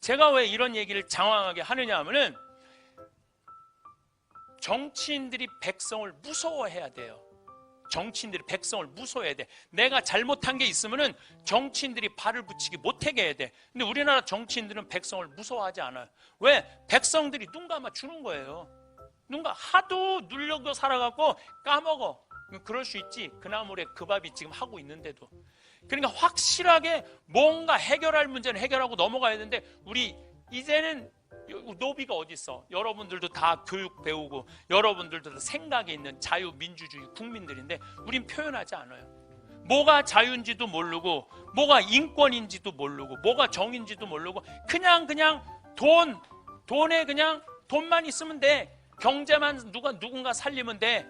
제가 왜 이런 얘기를 장황하게 하느냐 하면은 정치인들이 백성을 무서워해야 돼요. 정치인들이 백성을 무서워해야 돼. 내가 잘못한 게 있으면은 정치인들이 발을 붙이기 못하게 해야 돼. 근데 우리나라 정치인들은 백성을 무서워하지 않아요. 왜? 백성들이 눈 감아 주는 거예요. 누가 하도 누려고 살아갖고 까먹어. 그럴 수 있지. 그 나물에 그 밥이 지금 하고 있는데도. 그러니까 확실하게 뭔가 해결할 문제는 해결하고 넘어가야 되는데 우리 이제는 노비가 어디 있어? 여러분들도 다 교육 배우고 여러분들도 다 생각이 있는 자유민주주의 국민들인데 우린 표현하지 않아요. 뭐가 자유인지도 모르고 뭐가 인권인지도 모르고 뭐가 정인지도 모르고 그냥 돈에 그냥 돈만 있으면 돼. 경제만 누군가 살리면 돼.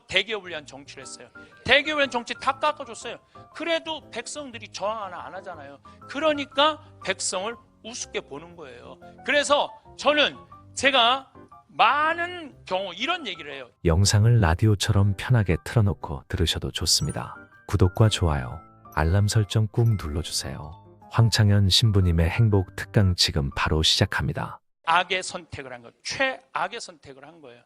대기업을 위한 정치를 했어요. 대기업을 위한 정치 다 깎아줬어요. 그래도 백성들이 저항 하나 안 하잖아요. 그러니까 백성을 우습게 보는 거예요. 그래서 저는 제가 많은 경우 이런 얘기를 해요. 영상을 라디오처럼 편하게 틀어놓고 들으셔도 좋습니다. 구독과 좋아요, 알람 설정 꾹 눌러주세요. 황창현 신부님의 행복 특강 지금 바로 시작합니다. 악의 선택을 한 거예요. 최악의 선택을 한 거예요.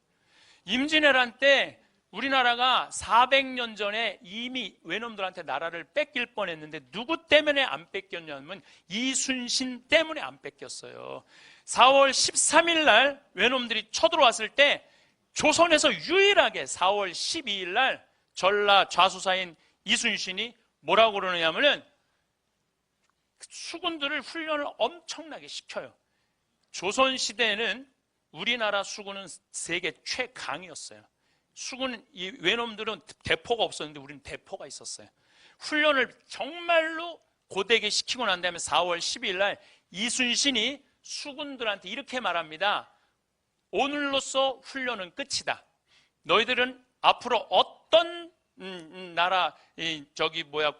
임진왜란 때 우리나라가 400년 전에 이미 외놈들한테 나라를 뺏길 뻔했는데 누구 때문에 안 뺏겼냐면 이순신 때문에 안 뺏겼어요. 4월 13일 날 외놈들이 쳐들어왔을 때 조선에서 유일하게 4월 12일 날 전라 좌수사인 이순신이 뭐라고 그러느냐면은 수군들을 훈련을 엄청나게 시켜요. 조선시대에는 우리나라 수군은 세계 최강이었어요. 수군, 이 외놈들은 대포가 없었는데 우리는 대포가 있었어요. 훈련을 정말로 고되게 시키고 난 다음에 4월 12일 날 이순신이 수군들한테 이렇게 말합니다. 오늘로써 훈련은 끝이다. 너희들은 앞으로 어떤 나라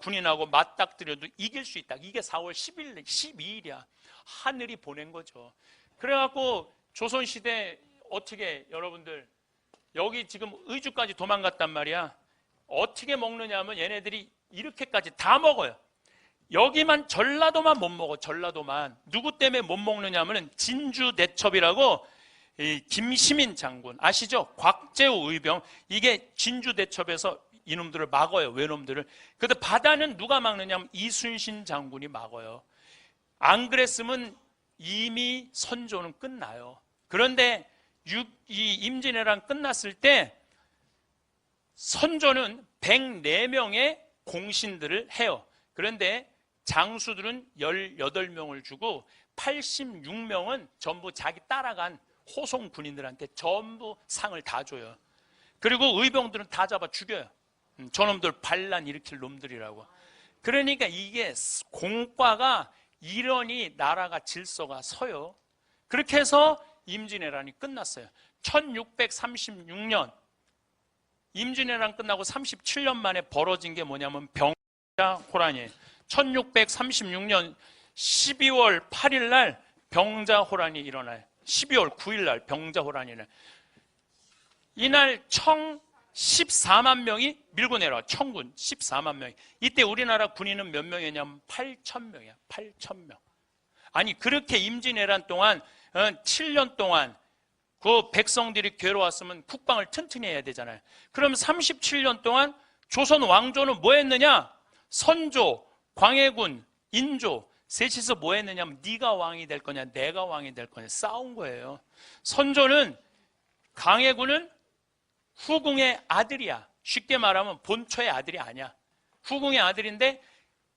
군인하고 맞닥뜨려도 이길 수 있다. 이게 4월 10일, 12일이야. 하늘이 보낸 거죠. 그래갖고 조선시대 어떻게 여러분들 여기 지금 의주까지 도망갔단 말이야. 어떻게 먹느냐 하면 얘네들이 이렇게까지 다 먹어요. 여기만 전라도만 못 먹어. 전라도만. 누구 때문에 못 먹느냐 하면 진주대첩이라고 김시민 장군 아시죠? 곽재우 의병. 이게 진주대첩에서 이놈들을 막아요. 외놈들을. 근데 바다는 누가 막느냐 하면 이순신 장군이 막아요. 안 그랬으면 이미 선조는 끝나요. 그런데 이 임진왜란 끝났을 때 선조는 104명의 공신들을 해요. 그런데 장수들은 18명을 주고 86명은 전부 자기 따라간 호송 군인들한테 전부 상을 다 줘요. 그리고 의병들은 다 잡아 죽여요. 저놈들 반란 일으킬 놈들이라고. 그러니까 이게 공과가 이러니 나라가 질서가 서요. 그렇게 해서 임진왜란이 끝났어요. 1636년 임진왜란 끝나고 37년 만에 벌어진 게 뭐냐면 병자호란이에요. 1636년 12월 8일 날 병자호란이 일어나요. 12월 9일 날 병자호란이 일어나요. 이날 청 14만 명이 밀고 내려와. 청군 14만 명이. 이때 우리나라 군인은 몇 명이냐면 8,000명이야. 8,000명. 아니 그렇게 임진왜란 동안 7년 동안 그 백성들이 괴로웠으면 국방을 튼튼히 해야 되잖아요. 그럼 37년 동안 조선 왕조는 뭐 했느냐? 선조, 광해군, 인조 셋이서 뭐 했느냐면 네가 왕이 될 거냐 내가 왕이 될 거냐 싸운 거예요. 선조는 광해군은 후궁의 아들이야. 쉽게 말하면 본초의 아들이 아니야. 후궁의 아들인데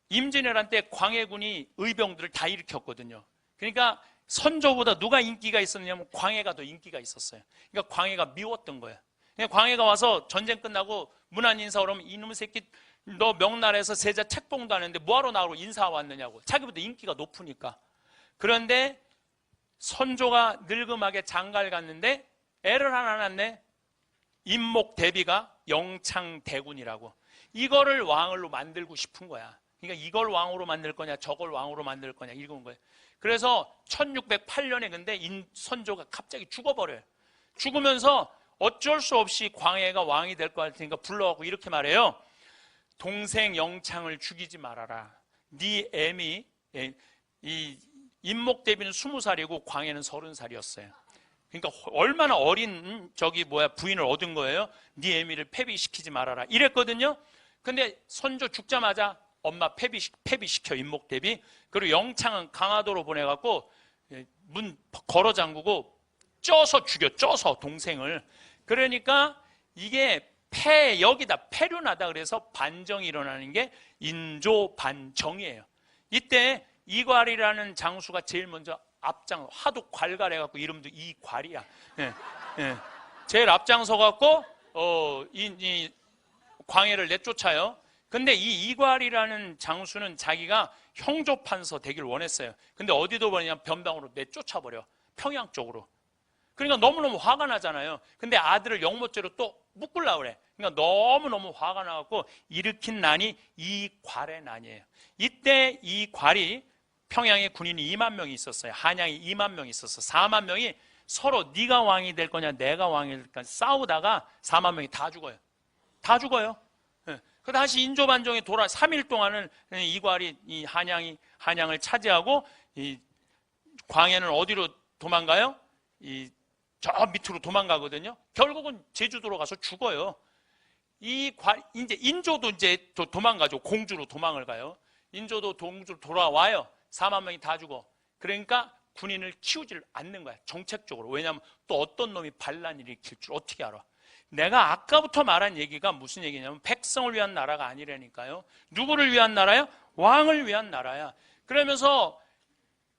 임진왜란 때 광해군이 의병들을 다 일으켰거든요. 그러니까 선조보다 누가 인기가 있었냐면 광해가 더 인기가 있었어요. 그러니까 광해가 미웠던 거예요. 그러니까 광해가 와서 전쟁 끝나고 문안 인사 오면 이놈의 새끼 너 명나라에서 세자 책봉도 안 했는데 뭐하러 나오고 인사 왔느냐고. 자기보다 인기가 높으니까. 그런데 선조가 늙음하게 장가를 갔는데 애를 하나 낳네. 임목대비가 영창대군이라고. 이거를 왕으로 만들고 싶은 거야. 그러니까 이걸 왕으로 만들 거냐 저걸 왕으로 만들 거냐 이런 거예요. 그래서 1608년에 근데 선조가 갑자기 죽어버려요. 죽으면서 어쩔 수 없이 광해가 왕이 될 것 같으니까 불러갖고 이렇게 말해요. 동생 영창을 죽이지 말아라. 네 애미 이 임목대비는 20살이고 광해는 30살이었어요. 그러니까 얼마나 어린 부인을 얻은 거예요. 네 애미를 폐비시키지 말아라 이랬거든요. 근데 선조 죽자마자 엄마 폐비시켜 임목대비. 그리고 영창은 강화도로 보내갖고 문 걸어 잠그고 쪄서 죽여, 쪄서 동생을. 그러니까 이게 여기다 폐륜하다 그래서 반정이 일어나는 게 인조반정이에요. 이때 이괄이라는 장수가 제일 먼저 하도 괄괄해갖고 이름도 이괄이야. 예, 예. 제일 앞장서갖고 이 광해를 내쫓아요. 근데 이 이괄이라는 장수는 자기가 형조판서 되길 원했어요. 근데 어디도 보냐면 변방으로 내쫓아버려. 평양 쪽으로. 그러니까 너무너무 화가 나잖아요. 근데 아들을 영모죄로 또 묶으려고 그래. 그러니까 너무너무 화가 나갖고 일으킨 난이 이괄의 난이에요. 이때 이괄이 평양에 군인이 2만 명이 있었어요. 한양이 2만 명이 있었어. 4만 명이 서로 네가 왕이 될 거냐 내가 왕이 될 거냐 싸우다가 4만 명이 다 죽어요. 다 죽어요. 그 다시 인조반정이 3일 동안은 이괄이 이 한양을 차지하고 이 광해는 어디로 도망가요? 저 밑으로 도망가거든요. 결국은 제주도로 가서 죽어요. 이제 인조도 이제 도망가죠. 공주로 도망을 가요. 인조도 공주로 돌아와요. 4만 명이 다 죽어. 그러니까 군인을 키우지를 않는 거야. 정책적으로. 왜냐하면 또 어떤 놈이 반란을 일으킬 줄 어떻게 알아? 내가 아까부터 말한 얘기가 무슨 얘기냐면 백성을 위한 나라가 아니라니까요. 누구를 위한 나라야? 왕을 위한 나라야. 그러면서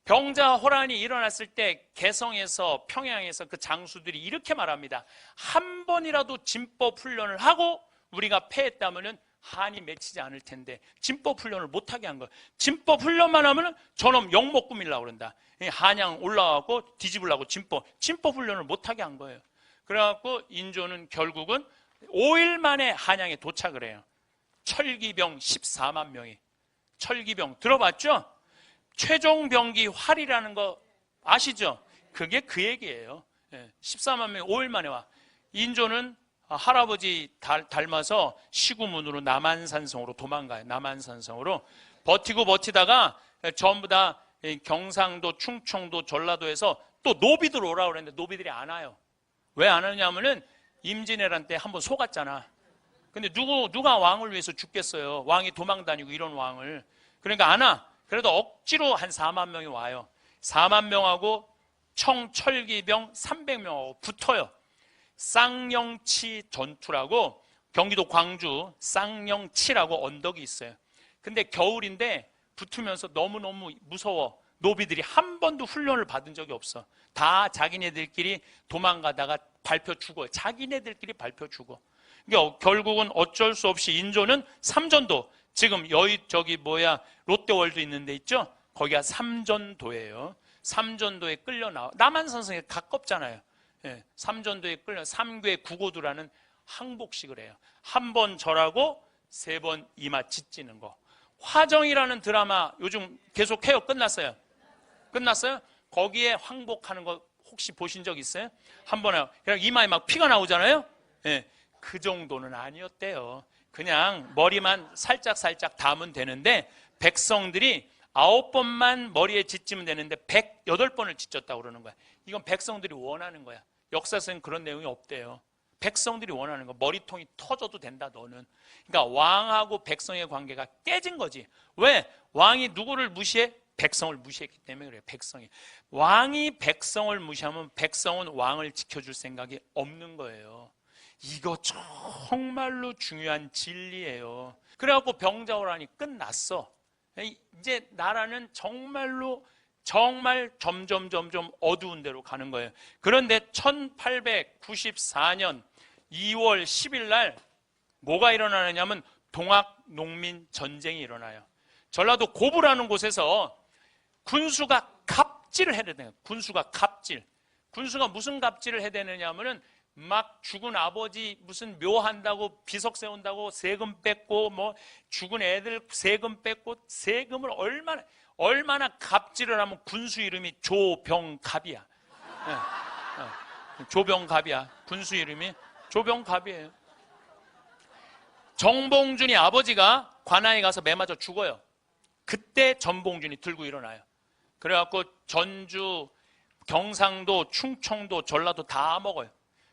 병자호란이 일어났을 때 개성에서 평양에서 그 장수들이 이렇게 말합니다. 한 번이라도 진법 훈련을 하고 우리가 패했다면은 한이 맺히지 않을 텐데 진법 훈련을 못하게 한 거예요. 진법 훈련만 하면은 저놈 영목 꾸밀라고 그런다. 한양 올라가고 뒤집으려고 진법 훈련을 못하게 한 거예요. 그래갖고 인조는 결국은 5일 만에 한양에 도착을 해요. 철기병 14만 명이. 철기병 들어봤죠? 최종병기 활이라는 거 아시죠? 그게 그 얘기예요. 14만 명이 5일 만에 와. 인조는 할아버지 닮아서 시구문으로 남한산성으로 도망가요. 남한산성으로 버티다가 전부 다 경상도, 충청도, 전라도에서 또 노비들 오라고 그랬는데 노비들이 안 와요. 왜 안 오냐면은 임진왜란 때 한번 속았잖아. 근데 누가 왕을 위해서 죽겠어요. 왕이 도망다니고 이런 왕을. 그러니까 안 와. 그래도 억지로 한 4만 명이 와요. 4만 명하고 청철기병 300명하고 붙어요. 쌍영치 전투라고 경기도 광주 쌍영치라고 언덕이 있어요. 근데 겨울인데 붙으면서 너무너무 무서워. 노비들이 한 번도 훈련을 받은 적이 없어. 다 자기네들끼리 도망가다가 밟혀 죽어요. 자기네들끼리 밟혀 죽어. 그러니까 결국은 어쩔 수 없이 인조는 삼전도, 지금 롯데월드 있는 데 있죠? 거기가 삼전도예요. 삼전도에 끌려 나와. 남한산성에 가깝잖아요. 삼전도에 끌려 삼괴 구고두라는 항복식을 해요. 한 번 절하고 3번 이마 짓지는 거. 화정이라는 드라마 요즘 계속 해요. 끝났어요? 거기에 항복하는 거 혹시 보신 적 있어요? 한 번에 그냥 이마에 막 피가 나오잖아요. 그 정도는 아니었대요. 그냥 머리만 살짝 담으면 되는데 백성들이 9번만 머리에 짓지면 되는데 108번을 짓졌다고 그러는 거야. 이건 백성들이 원하는 거야. 역사에서는 그런 내용이 없대요. 백성들이 원하는 거. 머리통이 터져도 된다 너는. 그러니까 왕하고 백성의 관계가 깨진 거지. 왜? 왕이 누구를 무시해? 백성을 무시했기 때문에 그래요. 백성이. 왕이 백성을 무시하면 백성은 왕을 지켜줄 생각이 없는 거예요. 이거 정말로 중요한 진리예요. 그래갖고 병자호란이 끝났어. 이제 나라는 정말 점점 어두운 데로 가는 거예요. 그런데 1894년 2월 10일 날 뭐가 일어나느냐면 동학농민 전쟁이 일어나요. 전라도 고부라는 곳에서 군수가 갑질을 해야 되는 거예요. 군수가 무슨 갑질을 해야 되느냐면은 막 죽은 아버지 무슨 묘한다고 비석 세운다고 세금 뺏고 뭐 죽은 애들 세금 뺏고 세금을 얼마나 갑질을 하면 군수 이름이 조병갑이야. 조병갑이야. 군수 이름이 조병갑이에요. 정봉준이 아버지가 관아에 가서 매 맞아 죽어요. 그때 전봉준이 들고 일어나요. 그래갖고 전주, 경상도, 충청도, 전라도 다 먹어요.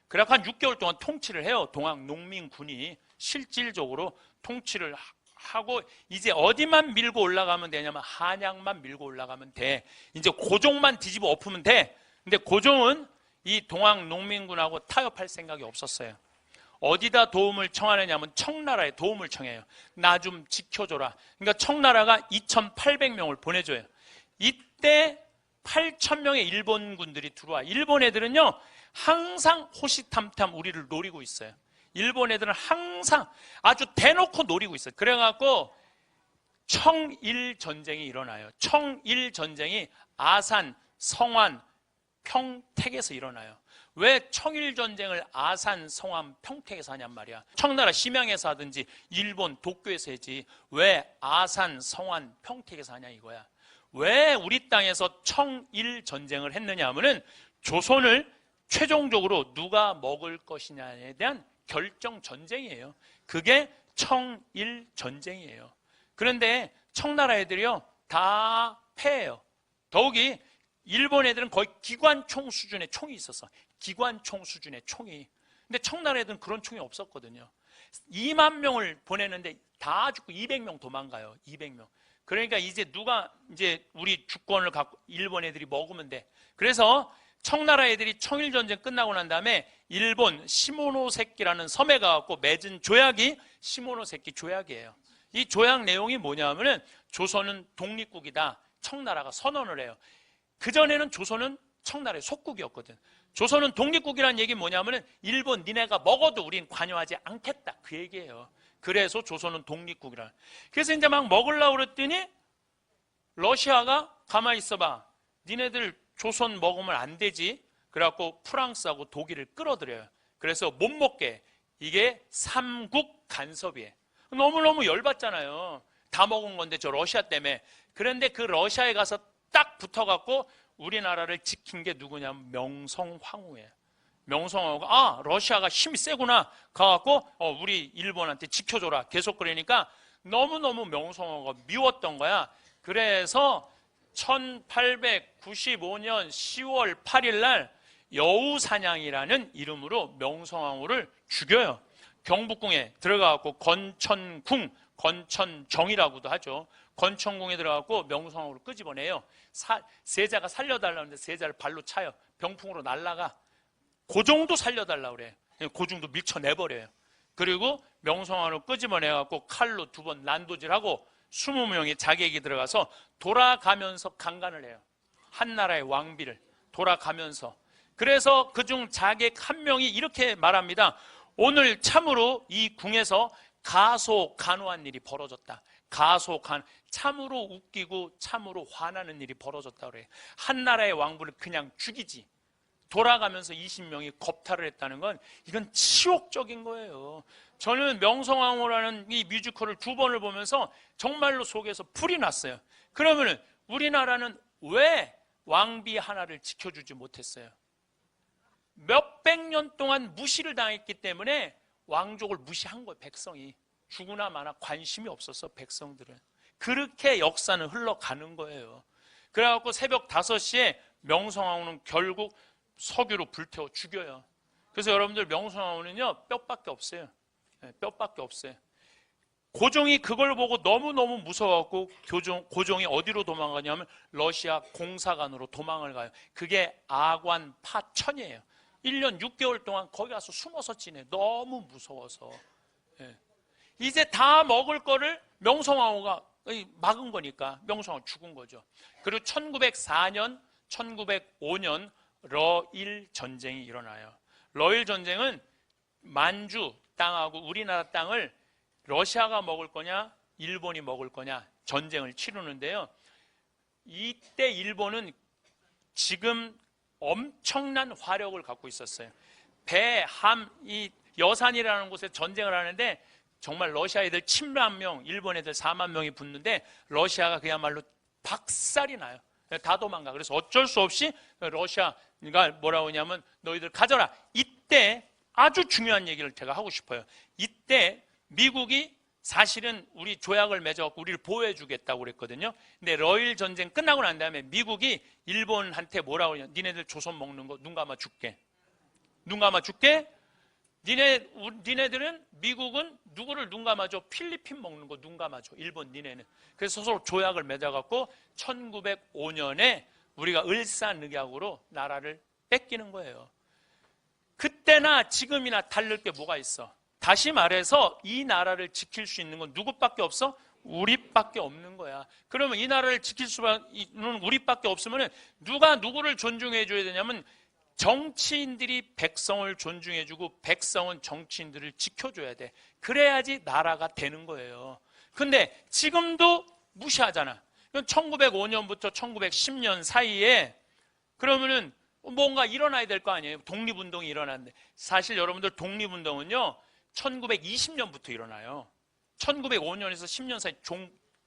그래갖고 한 6개월 동안 통치를 해요. 동학농민군이 실질적으로 통치를 하고, 이제 어디만 밀고 올라가면 되냐면 한양만 밀고 올라가면 돼. 이제 고종만 뒤집어 엎으면 돼. 근데 고종은 이 동학농민군하고 타협할 생각이 없었어요. 어디다 도움을 청하느냐면 청나라에 도움을 청해요. 나 좀 지켜줘라. 그러니까 청나라가 2,800명을 보내줘요. 이때 8,000명의 일본군들이 들어와. 일본 애들은요 항상 호시탐탐 우리를 노리고 있어요. 일본 애들은 항상 아주 대놓고 노리고 있어요. 그래갖고 청일전쟁이 일어나요. 청일전쟁이 아산, 성안, 평택에서 일어나요. 왜 청일전쟁을 아산, 성안, 평택에서 하냔 말이야. 청나라 심양에서 하든지 일본 도쿄에서 하지 왜 아산, 성안, 평택에서 하냐 이거야. 왜 우리 땅에서 청일전쟁을 했느냐 하면은 조선을 최종적으로 누가 먹을 것이냐에 대한 결정전쟁이에요. 그게 청일전쟁이에요. 그런데 청나라 애들이요 다 패해요. 더욱이 일본 애들은 거의 기관총 수준의 총이 있었어. 기관총 수준의 총이. 근데 청나라 애들은 그런 총이 없었거든요. 2만 명을 보내는데 다 죽고 200명 도망가요. 200명. 그러니까 이제 누가 이제 우리 주권을 갖고 일본 애들이 먹으면 돼. 그래서 청나라 애들이 청일전쟁 끝나고 난 다음에 일본 시모노세키라는 섬에 가갖고 맺은 조약이 시모노세키 조약이에요. 이 조약 내용이 뭐냐면은 조선은 독립국이다. 청나라가 선언을 해요. 그전에는 조선은 청나라의 속국이었거든. 조선은 독립국이라는 얘기는 뭐냐면은 일본 니네가 먹어도 우린 관여하지 않겠다. 그 얘기예요. 그래서 조선은 독립국이라. 그래서 이제 막 먹으려고 그랬더니 러시아가 가만히 있어봐. 니네들 조선 먹으면 안 되지. 그래갖고 프랑스하고 독일을 끌어들여요. 그래서 못 먹게. 이게 삼국 간섭이에요. 너무너무 열받잖아요. 다 먹은 건데 저 러시아 때문에. 그런데 그 러시아에 가서 딱 붙어갖고 우리나라를 지킨 게 누구냐면 명성황후예요. 명성황후가 러시아가 힘이 세구나 가갖고 우리 일본한테 지켜줘라 계속 그러니까 너무너무 명성황후가 미웠던 거야. 그래서 1895년 10월 8일 날 여우사냥이라는 이름으로 명성황후를 죽여요. 경복궁에 들어가갖고 건천궁, 건천정이라고도 하죠. 건천궁에 들어가고 명성황후를 끄집어내요. 세자가 살려달라는데 세자를 발로 차요. 병풍으로 날아가. 고종도 살려달라고 그래. 고종도 밀쳐내버려요. 그리고 명성황후를 끄집어내갖고 칼로 2번 난도질하고 20명이 자객이 들어가서 돌아가면서 강간을 해요. 한나라의 왕비를 돌아가면서. 그래서 그중 자객 1명이 이렇게 말합니다. 오늘 참으로 이 궁에서 가소간호한 일이 벌어졌다. 가소간 참으로 웃기고 참으로 화나는 일이 벌어졌다 그래. 한나라의 왕부를 그냥 죽이지. 돌아가면서 20명이 겁탈을 했다는 건 이건 치욕적인 거예요. 저는 명성황후라는 이 뮤지컬을 2번을 보면서 정말로 속에서 불이 났어요. 그러면 우리나라는 왜 왕비 하나를 지켜주지 못했어요? 몇백 년 동안 무시를 당했기 때문에 왕족을 무시한 거예요. 백성이 죽으나 마나 관심이 없었어. 백성들은 그렇게 역사는 흘러가는 거예요. 그래갖고 새벽 5시에 명성황후는 결국 석유로 불태워 죽여요. 그래서 여러분들 명성황후는요 뼈밖에 없어요. 뼈밖에 없어요. 고종이 그걸 보고 너무너무 무서워갖고 고종이 어디로 도망가냐면 러시아 공사관으로 도망을 가요. 그게 아관 파천이에요. 1년 6개월 동안 거기 가서 숨어서 지내. 너무 무서워서. 이제 다 먹을 거를 명성황후가 막은 거니까 명성황후 죽은 거죠. 그리고 1904년, 1905년 러일 전쟁이 일어나요. 러일 전쟁은 만주 땅하고 우리나라 땅을 러시아가 먹을 거냐 일본이 먹을 거냐 전쟁을 치르는데요. 이때 일본은 지금 엄청난 화력을 갖고 있었어요. 배, 함, 이 여산이라는 곳에 전쟁을 하는데 정말 러시아 애들 7만 명, 일본 애들 4만 명이 붙는데 러시아가 그야말로 박살이 나요. 다 도망가. 그래서 어쩔 수 없이 러시아가 뭐라고 하냐면 너희들 가져라. 이때 아주 중요한 얘기를 제가 하고 싶어요. 이때 미국이 사실은 우리 조약을 맺어갖고 우리를 보호해 주겠다고 그랬거든요. 근데 러일 전쟁 끝나고 난 다음에 미국이 일본한테 뭐라고 그러냐. 니네들 조선 먹는 거 눈 감아 줄게. 눈 감아 줄게. 니네들은 미국은 누구를 눈 감아줘? 필리핀 먹는 거 눈 감아줘. 일본 니네는. 그래서 서로 조약을 맺어갖고 1905년에 우리가 을사늑약으로 나라를 뺏기는 거예요. 그때나 지금이나 다를 게 뭐가 있어? 다시 말해서 이 나라를 지킬 수 있는 건 누구밖에 없어? 우리밖에 없는 거야. 그러면 이 나라를 지킬 수 있는 우리밖에 없으면 누가 누구를 존중해 줘야 되냐면 정치인들이 백성을 존중해주고 백성은 정치인들을 지켜줘야 돼. 그래야지 나라가 되는 거예요. 근데 지금도 무시하잖아. 1905년부터 1910년 사이에 그러면은 뭔가 일어나야 될 거 아니에요. 독립운동이 일어났는데 사실 여러분들 독립운동은요 1920년부터 일어나요. 1905년에서 10년 사이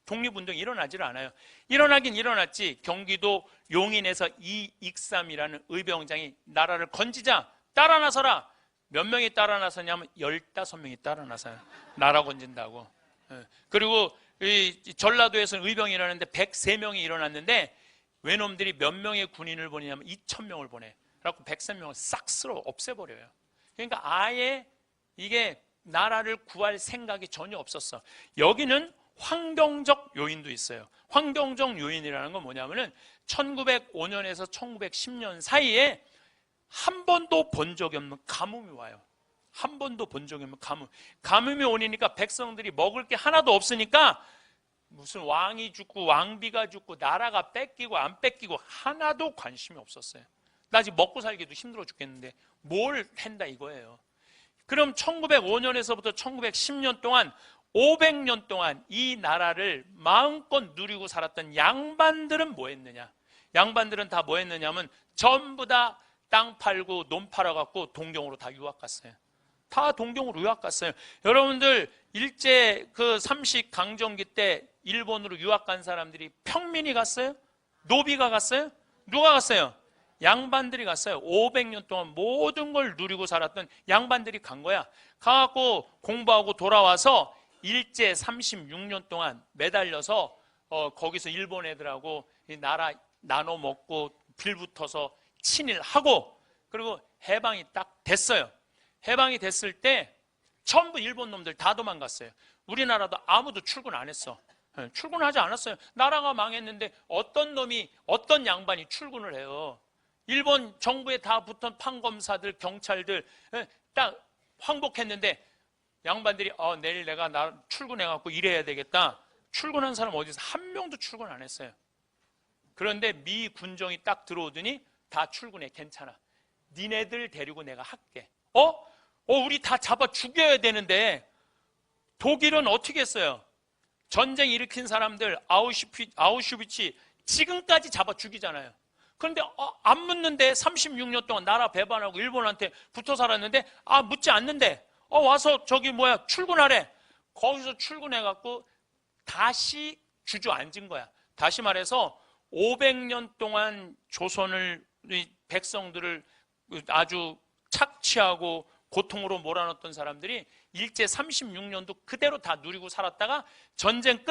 독립운동이 일어나질 않아요. 일어나긴 일어났지. 경기도 용인에서 이익삼이라는 의병장이 나라를 건지자 따라 나서라. 몇 명이 따라 나서냐면 15명이 따라 나서요. 나라 건진다고. 그리고 이 전라도에서는 의병이 일어났는데 103명이 일어났는데 외놈들이 몇 명의 군인을 보내냐면 2,000명을 보내. 그래갖고 103명을 싹 쓸어 없애버려요. 그러니까 아예 이게 나라를 구할 생각이 전혀 없었어. 여기는 환경적 요인도 있어요. 환경적 요인이라는 건 뭐냐면은 1905년에서 1910년 사이에 한 번도 본 적이 없는 가뭄이 와요. 한 번도 본 적이 없는 가뭄. 가뭄이 오니까 백성들이 먹을 게 하나도 없으니까 무슨 왕이 죽고 왕비가 죽고 나라가 뺏기고 안 뺏기고 하나도 관심이 없었어요. 나 지금 먹고 살기도 힘들어 죽겠는데 뭘 한다 이거예요. 그럼 1905년에서부터 1910년 동안 500년 동안 이 나라를 마음껏 누리고 살았던 양반들은 뭐 했느냐? 양반들은 다 뭐 했느냐면 전부 다 땅 팔고 논 팔아갖고 동경으로 다 유학 갔어요. 다 동경으로 유학 갔어요. 여러분들 일제 그 삼식 강점기 때 일본으로 유학 간 사람들이 평민이 갔어요? 노비가 갔어요? 누가 갔어요? 양반들이 갔어요. 500년 동안 모든 걸 누리고 살았던 양반들이 간 거야. 가갖고 공부하고 돌아와서 일제 36년 동안 매달려서 거기서 일본 애들하고 이 나라 나눠 먹고 빌붙어서 친일하고 그리고 해방이 딱 됐어요. 해방이 됐을 때 전부 일본 놈들 다 도망갔어요. 우리나라도 아무도 출근 안 했어. 출근하지 않았어요. 나라가 망했는데 어떤 놈이 어떤 양반이 출근을 해요. 일본 정부에 다 붙은 판검사들 경찰들 딱 항복했는데 양반들이 내일 내가 출근해갖고 일해야 되겠다. 출근한 사람 어디서 한 명도 출근 안 했어요. 그런데 미 군정이 딱 들어오더니 다 출근해. 괜찮아. 니네들 데리고 내가 할게. 우리 다 잡아 죽여야 되는데 독일은 어떻게 했어요? 전쟁 일으킨 사람들 아우슈비츠 지금까지 잡아 죽이잖아요. 그런데 안 묻는데 36년 동안 나라 배반하고 일본한테 붙어 살았는데 묻지 않는데 와서 출근하래. 거기서 출근해갖고 다시 주저앉은 거야. 다시 말해서 500년 동안 조선을 백성들을 아주 착취하고 고통으로 몰아넣었던 사람들이 일제 36년도 그대로 다 누리고 살았다가 전쟁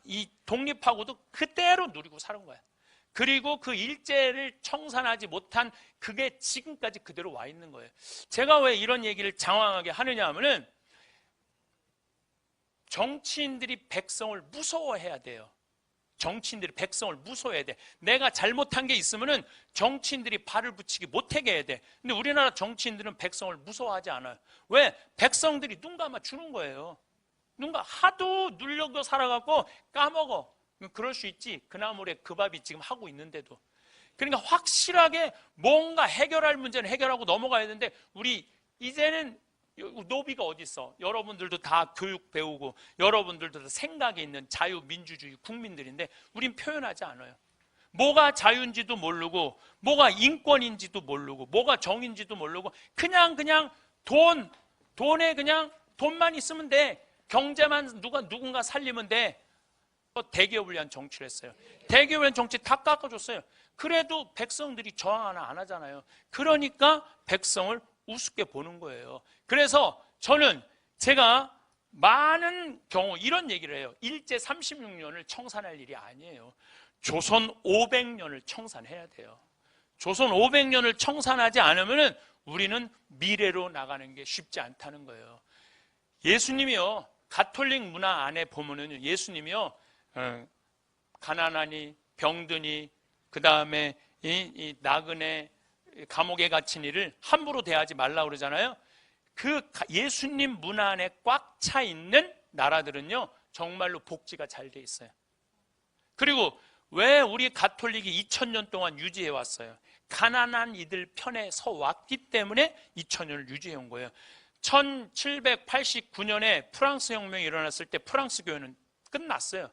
이 독립하고도 그대로 누리고 사는 거야. 그리고 그 일제를 청산하지 못한 그게 지금까지 그대로 와 있는 거예요. 제가 왜 이런 얘기를 장황하게 하느냐 하면은 정치인들이 백성을 무서워해야 돼요. 정치인들이 백성을 무서워해야 돼. 내가 잘못한 게 있으면은 정치인들이 발을 붙이기 못하게 해야 돼. 근데 우리나라 정치인들은 백성을 무서워하지 않아요. 왜? 백성들이 눈 감아 주는 거예요. 하도 눌려고 살아갖고 까먹어. 그럴 수 있지. 그 나물에 그 밥이 지금 하고 있는데도. 그러니까 확실하게 뭔가 해결할 문제는 해결하고 넘어가야 되는데 우리 이제는 노비가 어디 있어? 여러분들도 다 교육 배우고 여러분들도 다 생각이 있는 자유민주주의 국민들인데 우린 표현하지 않아요. 뭐가 자유인지도 모르고 뭐가 인권인지도 모르고 뭐가 정인지도 모르고 그냥 돈에 그냥 돈만 있으면 돼. 경제만 누군가 살리면 돼. 대기업을 위한 정치를 했어요. 대기업을 위한 정치 다 깎아줬어요. 그래도 백성들이 저항 하나 안 하잖아요. 그러니까 백성을 우습게 보는 거예요. 그래서 저는 제가 많은 경우 이런 얘기를 해요. 일제 36년을 청산할 일이 아니에요. 조선 500년을 청산해야 돼요. 조선 500년을 청산하지 않으면 우리는 미래로 나가는 게 쉽지 않다는 거예요. 예수님이요, 가톨릭 문화 안에 보면은 예수님이요, 가난하니 병드니 그 다음에 이 나그네 감옥에 갇힌 이를 함부로 대하지 말라고 그러잖아요. 그 예수님 문화 안에 꽉 차 있는 나라들은요 정말로 복지가 잘 돼 있어요. 그리고 왜 우리 가톨릭이 2000년 동안 유지해 왔어요? 가난한 이들 편에 서 왔기 때문에 2000년을 유지해 온 거예요. 1789년에 프랑스 혁명이 일어났을 때 프랑스 교회는 끝났어요.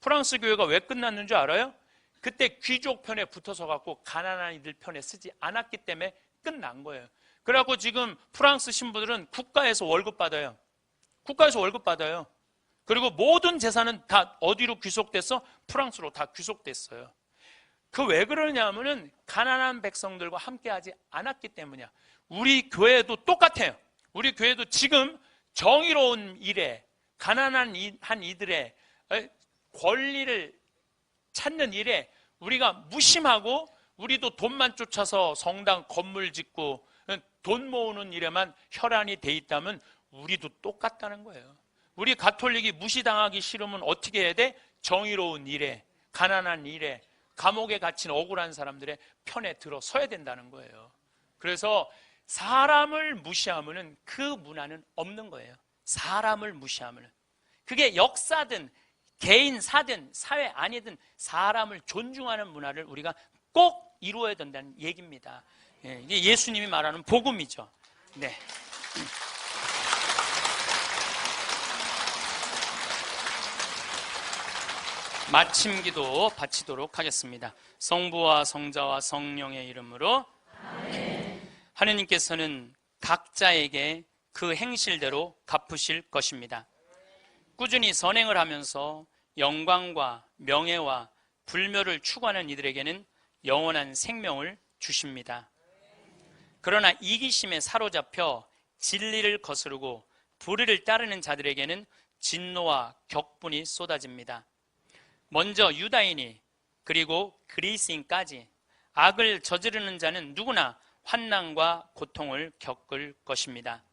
프랑스 교회가 왜 끝났는 줄 알아요? 그때 귀족 편에 붙어서 갖고 가난한 이들 편에 쓰지 않았기 때문에 끝난 거예요. 그래갖고 지금 프랑스 신부들은 국가에서 월급 받아요. 국가에서 월급 받아요. 그리고 모든 재산은 다 어디로 귀속됐어? 프랑스로 다 귀속됐어요. 그 왜 그러냐 하면은 가난한 백성들과 함께하지 않았기 때문이야. 우리 교회도 똑같아요. 우리 교회도 지금 정의로운 일에, 가난한 한 이들의 권리를 찾는 일에 우리가 무심하고 우리도 돈만 쫓아서 성당 건물 짓고 돈 모으는 일에만 혈안이 돼 있다면 우리도 똑같다는 거예요. 우리 가톨릭이 무시당하기 싫으면 어떻게 해야 돼? 정의로운 일에, 가난한 일에, 감옥에 갇힌 억울한 사람들의 편에 들어서야 된다는 거예요. 그래서 사람을 무시하면 그 문화는 없는 거예요. 사람을 무시하면. 그게 역사든 개인사든 사회 아니든 사람을 존중하는 문화를 우리가 꼭 이루어야 된다는 얘기입니다. 이게 예수님이 말하는 복음이죠. 네. 마침 기도 바치도록 하겠습니다. 성부와 성자와 성령의 이름으로 아멘. 하느님께서는 각자에게 그 행실대로 갚으실 것입니다. 꾸준히 선행을 하면서 영광과 명예와 불멸을 추구하는 이들에게는 영원한 생명을 주십니다. 그러나 이기심에 사로잡혀 진리를 거스르고 불의를 따르는 자들에게는 진노와 격분이 쏟아집니다. 먼저 유다인이 그리고 그리스인까지 악을 저지르는 자는 누구나 환난과 고통을 겪을 것입니다.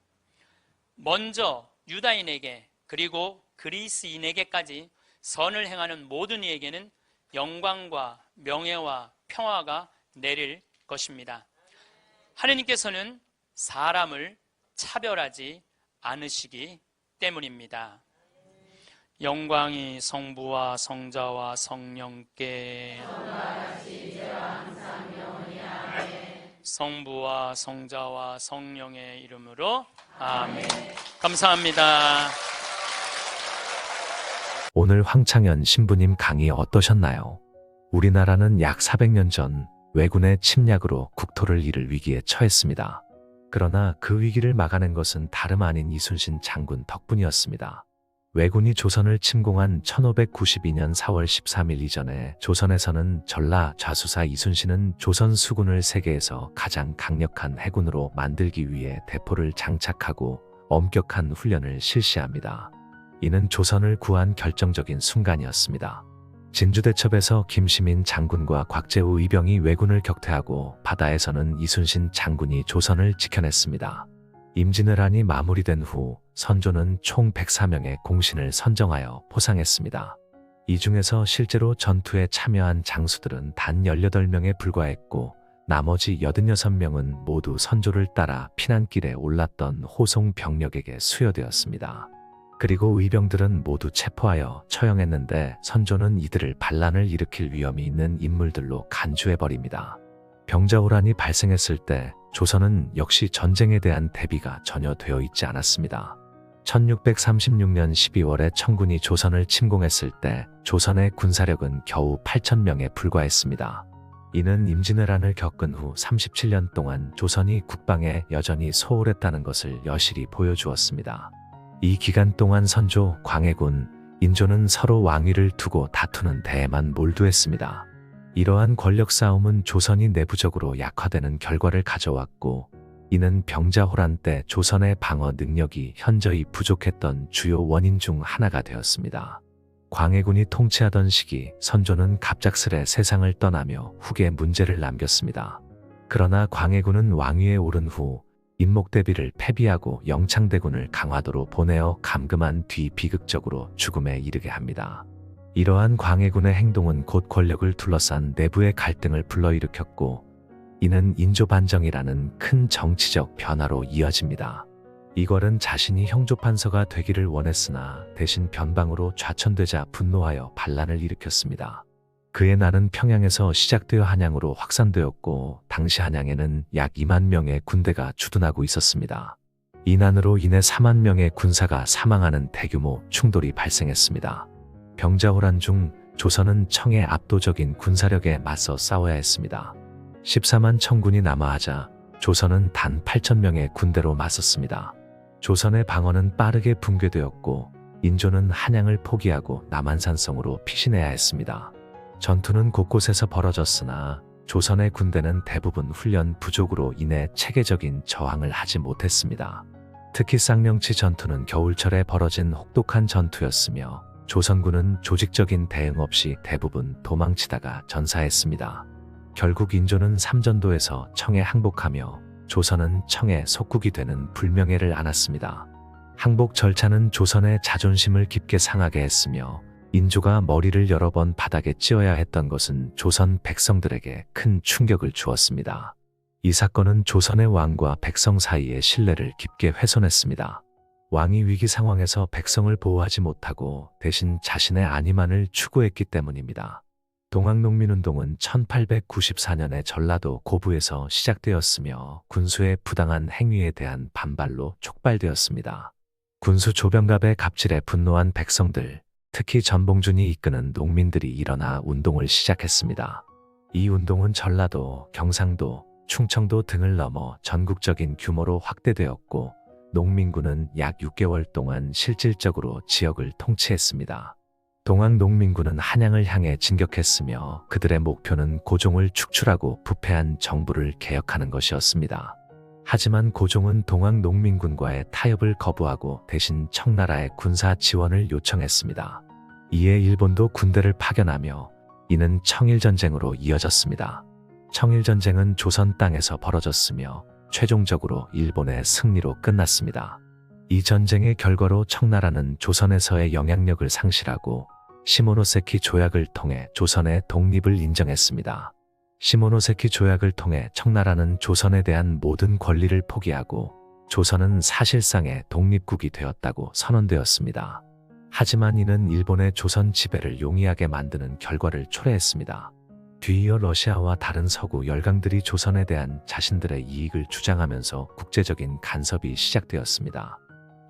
먼저 유다인에게 그리고 그리스인에게까지 선을 행하는 모든 이에게는 영광과 명예와 평화가 내릴 것입니다. 하느님께서는 사람을 차별하지 않으시기 때문입니다. 영광이 성부와 성자와 성령께 성부와 성자와 성령의 이름으로 아멘. 감사합니다. 오늘 황창현 신부님 강의 어떠셨나요? 우리나라는 약 400년 전 왜군의 침략으로 국토를 잃을 위기에 처했습니다. 그러나 그 위기를 막아낸 것은 다름 아닌 이순신 장군 덕분이었습니다. 왜군이 조선을 침공한 1592년 4월 13일 이전에 조선에서는 전라 좌수사 이순신은 조선 수군을 세계에서 가장 강력한 해군으로 만들기 위해 대포를 장착하고 엄격한 훈련을 실시합니다. 이는 조선을 구한 결정적인 순간이었습니다. 진주대첩에서 김시민 장군과 곽재우 의병이 왜군을 격퇴하고 바다에서는 이순신 장군이 조선을 지켜냈습니다. 임진왜란이 마무리된 후 선조는 총 104명의 공신을 선정하여 포상했습니다. 이 중에서 실제로 전투에 참여한 장수들은 단 18명에 불과했고 나머지 86명은 모두 선조를 따라 피난길에 올랐던 호송 병력에게 수여되었습니다. 그리고 의병들은 모두 체포하여 처형했는데 선조는 이들을 반란을 일으킬 위험이 있는 인물들로 간주해버립니다. 병자호란이 발생했을 때 조선은 역시 전쟁에 대한 대비가 전혀 되어 있지 않았습니다. 1636년 12월에 청군이 조선을 침공했을 때 조선의 군사력은 겨우 8,000명에 불과했습니다. 이는 임진왜란을 겪은 후 37년 동안 조선이 국방에 여전히 소홀했다는 것을 여실히 보여주었습니다. 이 기간 동안 선조, 광해군, 인조는 서로 왕위를 두고 다투는 대에만 몰두했습니다. 이러한 권력 싸움은 조선이 내부적으로 약화되는 결과를 가져왔고 이는 병자호란 때 조선의 방어 능력이 현저히 부족했던 주요 원인 중 하나가 되었습니다. 광해군이 통치하던 시기 선조는 갑작스레 세상을 떠나며 후계 문제를 남겼습니다. 그러나 광해군은 왕위에 오른 후 인목대비를 패비하고 영창대군을 강화도로 보내어 감금한 뒤 비극적으로 죽음에 이르게 합니다. 이러한 광해군의 행동은 곧 권력을 둘러싼 내부의 갈등을 불러일으켰고 이는 인조반정이라는 큰 정치적 변화로 이어집니다. 이궐은 자신이 형조판서가 되기를 원했으나 대신 변방으로 좌천되자 분노하여 반란을 일으켰습니다. 그의 날은 평양에서 시작되어 한양으로 확산되었고 당시 한양에는 약 2만 명의 군대가 주둔하고 있었습니다. 이 난으로 인해 4만 명의 군사가 사망하는 대규모 충돌이 발생했습니다. 병자호란 중 조선은 청의 압도적인 군사력에 맞서 싸워야 했습니다. 14만 청군이 남아하자 조선은 단 8천 명의 군대로 맞섰습니다. 조선의 방어는 빠르게 붕괴되었고 인조는 한양을 포기하고 남한산성으로 피신해야 했습니다. 전투는 곳곳에서 벌어졌으나 조선의 군대는 대부분 훈련 부족으로 인해 체계적인 저항을 하지 못했습니다. 특히 쌍명치 전투는 겨울철에 벌어진 혹독한 전투였으며 조선군은 조직적인 대응 없이 대부분 도망치다가 전사했습니다. 결국 인조는 삼전도에서 청에 항복하며 조선은 청의 속국이 되는 불명예를 안았습니다. 항복 절차는 조선의 자존심을 깊게 상하게 했으며 인조가 머리를 여러 번 바닥에 찧어야 했던 것은 조선 백성들에게 큰 충격을 주었습니다. 이 사건은 조선의 왕과 백성 사이의 신뢰를 깊게 훼손했습니다. 왕이 위기 상황에서 백성을 보호하지 못하고 대신 자신의 안위만을 추구했기 때문입니다. 동학농민운동은 1894년에 전라도 고부에서 시작되었으며 군수의 부당한 행위에 대한 반발로 촉발되었습니다. 군수 조병갑의 갑질에 분노한 백성들, 특히 전봉준이 이끄는 농민들이 일어나 운동을 시작했습니다. 이 운동은 전라도, 경상도, 충청도 등을 넘어 전국적인 규모로 확대되었고 농민군은 약 6개월 동안 실질적으로 지역을 통치했습니다. 동학농민군은 한양을 향해 진격했으며 그들의 목표는 고종을 축출하고 부패한 정부를 개혁하는 것이었습니다. 하지만 고종은 동학농민군과의 타협을 거부하고 대신 청나라의 군사 지원을 요청했습니다. 이에 일본도 군대를 파견하며 이는 청일전쟁으로 이어졌습니다. 청일전쟁은 조선 땅에서 벌어졌으며 최종적으로 일본의 승리로 끝났습니다. 이 전쟁의 결과로 청나라는 조선에서의 영향력을 상실하고 시모노세키 조약을 통해 조선의 독립을 인정했습니다. 시모노세키 조약을 통해 청나라는 조선에 대한 모든 권리를 포기하고 조선은 사실상의 독립국이 되었다고 선언되었습니다. 하지만 이는 일본의 조선 지배를 용이하게 만드는 결과를 초래했습니다. 뒤이어 러시아와 다른 서구 열강들이 조선에 대한 자신들의 이익을 주장하면서 국제적인 간섭이 시작되었습니다.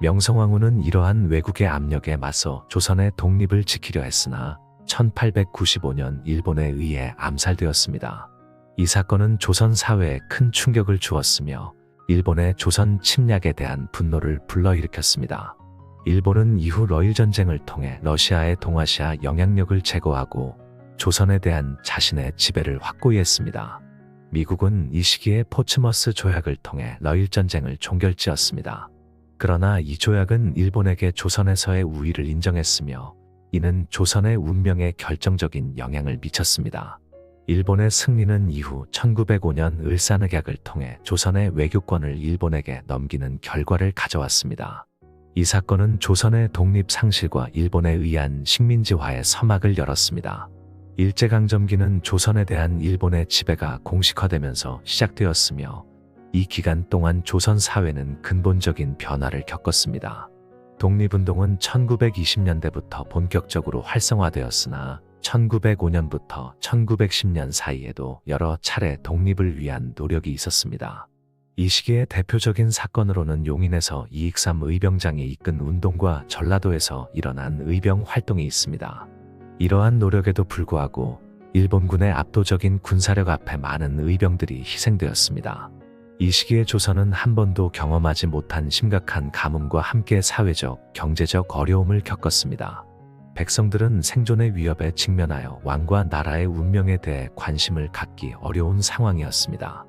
명성황후는 이러한 외국의 압력에 맞서 조선의 독립을 지키려 했으나 1895년 일본에 의해 암살되었습니다. 이 사건은 조선 사회에 큰 충격을 주었으며 일본의 조선 침략에 대한 분노를 불러일으켰습니다. 일본은 이후 러일전쟁을 통해 러시아의 동아시아 영향력을 제거하고 조선에 대한 자신의 지배를 확고히 했습니다. 미국은 이 시기에 포츠머스 조약을 통해 러일전쟁을 종결지었습니다. 그러나 이 조약은 일본에게 조선에서의 우위를 인정했으며 이는 조선의 운명에 결정적인 영향을 미쳤습니다. 일본의 승리는 이후 1905년 을사늑약을 통해 조선의 외교권을 일본에게 넘기는 결과를 가져왔습니다. 이 사건은 조선의 독립 상실과 일본에 의한 식민지화의 서막을 열었습니다. 일제강점기는 조선에 대한 일본의 지배가 공식화되면서 시작되었으며 이 기간 동안 조선 사회는 근본적인 변화를 겪었습니다. 독립운동은 1920년대부터 본격적으로 활성화되었으나 1905년부터 1910년 사이에도 여러 차례 독립을 위한 노력이 있었습니다. 이 시기의 대표적인 사건으로는 용인에서 이익삼 의병장이 이끈 운동과 전라도에서 일어난 의병 활동이 있습니다. 이러한 노력에도 불구하고 일본군의 압도적인 군사력 앞에 많은 의병들이 희생되었습니다. 이 시기에 조선은 한 번도 경험하지 못한 심각한 가뭄과 함께 사회적, 경제적 어려움을 겪었습니다. 백성들은 생존의 위협에 직면하여 왕과 나라의 운명에 대해 관심을 갖기 어려운 상황이었습니다.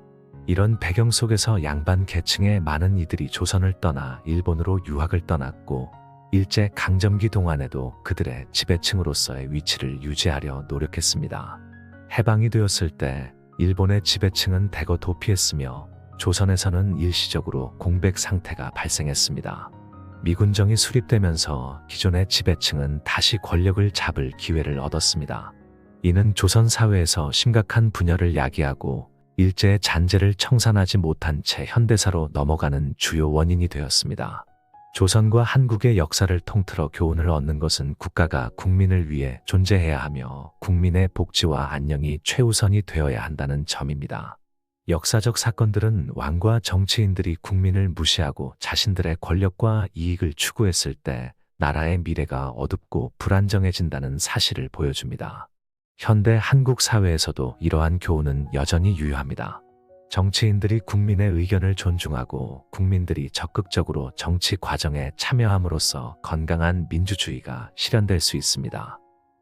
이런 배경 속에서 양반 계층의 많은 이들이 조선을 떠나 일본으로 유학을 떠났고 일제 강점기 동안에도 그들의 지배층으로서의 위치를 유지하려 노력했습니다. 해방이 되었을 때 일본의 지배층은 대거 도피했으며 조선에서는 일시적으로 공백 상태가 발생했습니다. 미군정이 수립되면서 기존의 지배층은 다시 권력을 잡을 기회를 얻었습니다. 이는 조선 사회에서 심각한 분열을 야기하고 일제의 잔재를 청산하지 못한 채 현대사로 넘어가는 주요 원인이 되었습니다. 조선과 한국의 역사를 통틀어 교훈을 얻는 것은 국가가 국민을 위해 존재해야 하며 국민의 복지와 안녕이 최우선이 되어야 한다는 점입니다. 역사적 사건들은 왕과 정치인들이 국민을 무시하고 자신들의 권력과 이익을 추구했을 때 나라의 미래가 어둡고 불안정해진다는 사실을 보여줍니다. 현대 한국 사회에서도 이러한 교훈은 여전히 유효합니다. 정치인들이 국민의 의견을 존중하고 국민들이 적극적으로 정치 과정에 참여함으로써 건강한 민주주의가 실현될 수 있습니다.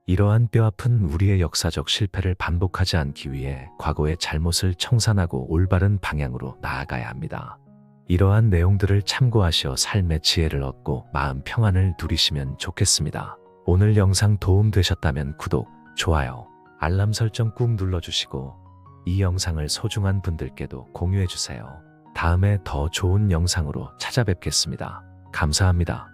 이러한 뼈아픈 우리의 역사적 실패를 반복하지 않기 위해 과거의 잘못을 청산하고 올바른 방향으로 나아가야 합니다. 이러한 내용들을 참고하시어 삶의 지혜를 얻고 마음 평안을 누리시면 좋겠습니다. 오늘 영상 도움되셨다면 구독, 좋아요, 알람 설정 꾹 눌러주시고 이 영상을 소중한 분들께도 공유해주세요. 다음에 더 좋은 영상으로 찾아뵙겠습니다. 감사합니다.